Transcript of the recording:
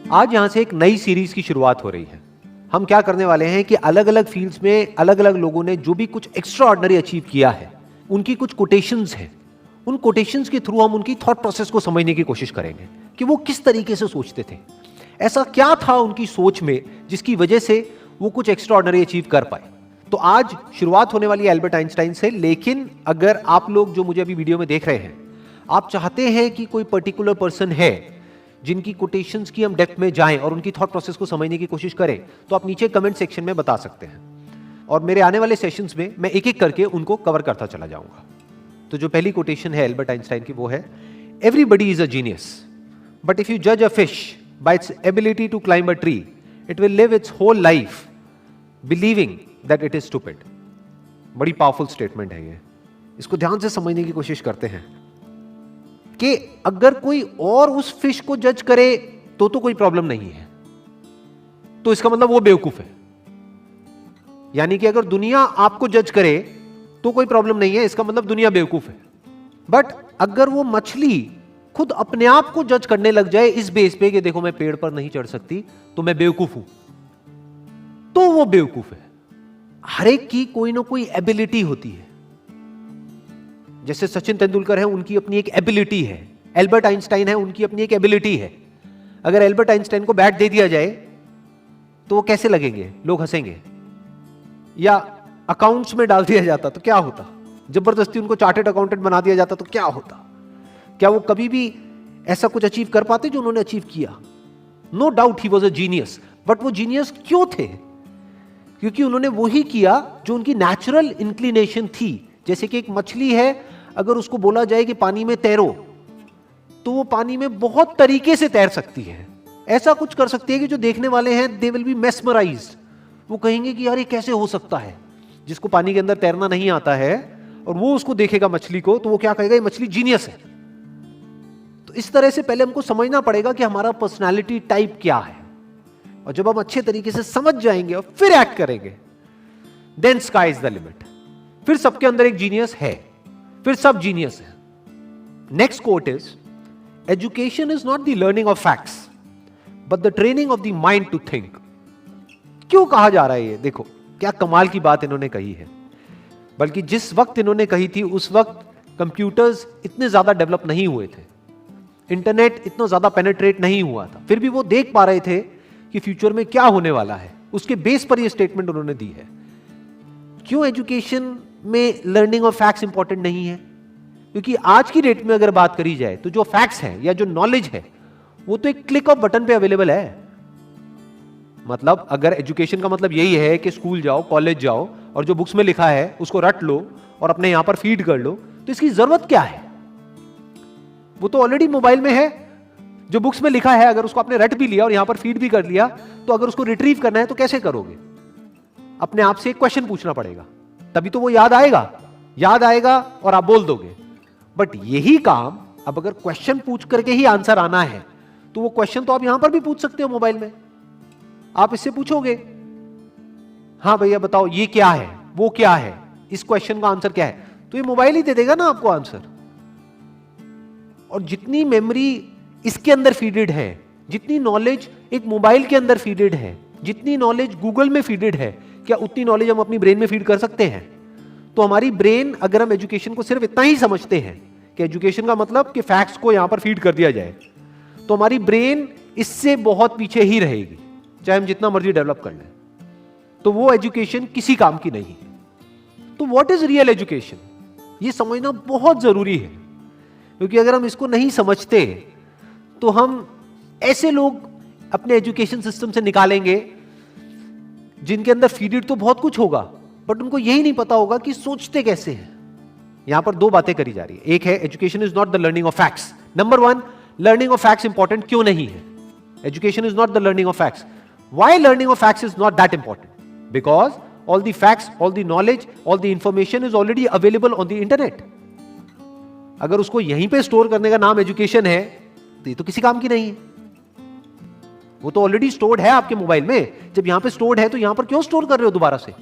आज यहां से एक नई सीरीज की शुरुआत हो रही है। हम क्या करने वाले हैं कि अलग अलग फील्ड्स में अलग अलग लोगों ने जो भी कुछ एक्स्ट्रा ऑर्डिनरी अचीव किया है, उनकी कुछ कोटेशंस हैं। उन कोटेशंस के थ्रू हम उनकी थॉट प्रोसेस को समझने की कोशिश करेंगे कि वो किस तरीके से सोचते थे, ऐसा क्या था उनकी सोच में जिसकी वजह से वो कुछ एक्स्ट्रा ऑर्डिनरी अचीव कर पाए। तो आज शुरुआत होने वाली है एल्बर्ट आइंस्टाइन से। लेकिन अगर आप लोग जो मुझे अभी वीडियो में देख रहे हैं, आप चाहते हैं कि कोई पर्टिकुलर पर्सन है जिनकी कोटेशंस की हम डेप्थ में जाएं और उनकी थॉट प्रोसेस को समझने की कोशिश करें, तो आप नीचे कमेंट सेक्शन में बता सकते हैं और मेरे आने वाले सेशंस में मैं एक एक करके उनको कवर करता चला जाऊंगा। तो जो पहली कोटेशन है एल्बर्ट आइंस्टाइन की, वो है, everybody is a genius, but if you जज a fish by its ability to climb a tree, it will live its whole life believing that it is stupid. बड़ी पावरफुल स्टेटमेंट है ये, इसको ध्यान से समझने की कोशिश करते हैं कि अगर कोई और उस फिश को जज करे तो कोई प्रॉब्लम नहीं है, तो इसका मतलब वो बेवकूफ है। यानी कि अगर दुनिया आपको जज करे तो कोई प्रॉब्लम नहीं है, इसका मतलब दुनिया बेवकूफ है। बट अगर वो मछली खुद अपने आप को जज करने लग जाए इस बेस पे कि देखो मैं पेड़ पर नहीं चढ़ सकती तो मैं बेवकूफ हूं, तो वो बेवकूफ है। हर एक की कोई ना कोई एबिलिटी होती है। जैसे सचिन तेंदुलकर है, उनकी अपनी एक एबिलिटी है। एल्बर्ट आइंस्टाइन है, उनकी अपनी एक एबिलिटी है। अगर एल्बर्ट आइंस्टाइन को बैट दे दिया जाए तो वो कैसे लगेंगे? लोग हंसेंगे। या अकाउंट्स में डाल दिया जाता तो क्या होता? जबरदस्ती उनको चार्टर्ड अकाउंटेंट बना दिया जाता तो क्या होता? क्या वो कभी भी ऐसा कुछ अचीव कर पाते जो उन्होंने अचीव किया? No doubt he was a genius. But वो जीनियस क्यों थे? क्योंकि उन्होंने वही किया जो उनकी नेचुरल इंक्लिनेशन थी। जैसे कि एक मछली है, अगर उसको बोला जाए कि पानी में तैरो, तो वो पानी में बहुत तरीके से तैर सकती है। ऐसा कुछ कर सकती है कि जो देखने वाले हैं दे विल बी मेस्मराइज्ड। वो कहेंगे कि यार ये कैसे हो सकता है? जिसको पानी के अंदर तैरना नहीं आता है और वो उसको देखेगा मछली को, तो वो क्या कहेगा? ये मछली जीनियस है। तो इस तरह से पहले हमको समझना पड़ेगा कि हमारा पर्सनालिटी टाइप क्या है, और जब हम अच्छे तरीके से समझ जाएंगे और फिर एक्ट करेंगे, then sky is the limit. फिर सबके अंदर एक जीनियस है, फिर सब जीनियस है। Next quote is, education is not the learning of facts but the training of the mind to think. क्यों कहा जा रहा है ये? देखो क्या कमाल की बात इन्होंने कही है। बल्कि जिस वक्त इन्होंने कही थी उस वक्त कंप्यूटर्स इतने ज्यादा डेवलप नहीं हुए थे, इंटरनेट इतना ज्यादा पेनिट्रेट नहीं हुआ था, फिर भी वो देख पा रहे थे कि फ्यूचर में क्या होने वाला है। उसके बेस पर ये स्टेटमेंट उन्होंने दी है। क्यों एजुकेशन में लर्निंग ऑफ फैक्ट्स इंपॉर्टेंट नहीं है? क्योंकि आज की डेट में अगर बात करी जाए तो जो फैक्ट्स हैं या जो नॉलेज है वो तो एक क्लिक ऑफ बटन पे अवेलेबल है। मतलब अगर एजुकेशन का मतलब यही है कि स्कूल जाओ, कॉलेज जाओ और जो बुक्स में लिखा है उसको रट लो और अपने यहां पर फीड कर लो, तो इसकी जरूरत क्या है? वो तो ऑलरेडी मोबाइल में है। जो बुक्स में लिखा है अगर उसको आपने रट भी लिया और यहां पर फीड भी कर लिया, तो अगर उसको रिट्रीव करना है तो कैसे करोगे? अपने आप से एक क्वेश्चन पूछना पड़ेगा, तभी तो वो याद आएगा और आप बोल दोगे। बट यही काम अब अगर क्वेश्चन पूछ करके ही आंसर आना है, तो वो क्वेश्चन तो आप यहां पर भी पूछ सकते हो मोबाइल में। आप इससे पूछोगे, हाँ भैया बताओ ये क्या है, वो क्या है, इस क्वेश्चन का आंसर क्या है, तो ये मोबाइल ही दे देगा ना आपको आंसर। और जितनी मेमोरी इसके अंदर फीडेड है, जितनी नॉलेज एक मोबाइल के अंदर फीडेड है, जितनी नॉलेज गूगल में फीडेड है, क्या उतनी नॉलेज हम अपनी ब्रेन में फीड कर सकते हैं? तो हमारी ब्रेन, अगर हम एजुकेशन को सिर्फ इतना ही समझते हैं कि एजुकेशन का मतलब कि फैक्ट्स को यहां पर फीड कर दिया जाए, तो हमारी ब्रेन इससे बहुत पीछे ही रहेगी, चाहे हम जितना मर्जी डेवलप कर लें। तो वो एजुकेशन किसी काम की नहीं है। तो व्हाट इज रियल एजुकेशन, ये समझना बहुत जरूरी है। क्योंकि अगर हम इसको नहीं समझते तो हम ऐसे लोग अपने एजुकेशन सिस्टम से निकालेंगे जिनके अंदर फीडेड तो बहुत कुछ होगा, बट उनको यही नहीं पता होगा कि सोचते कैसे हैं। यहां पर दो बातें करी जा रही है। एक है education is not the learning of facts. Number one, learning of facts important क्यों नहीं है? Education is not the learning of facts. Why learning of facts is not that important? Because all the facts, all the knowledge, all the information is already available on the internet. अगर उसको यहीं पे store करने का नाम education है तो ये तो किसी काम की नहीं है। वो तो ऑलरेडी स्टोर्ड है आपके मोबाइल में। जब यहां पे स्टोर्ड है तो यहां पर क्यों स्टोर कर रहे हो दोबारा से?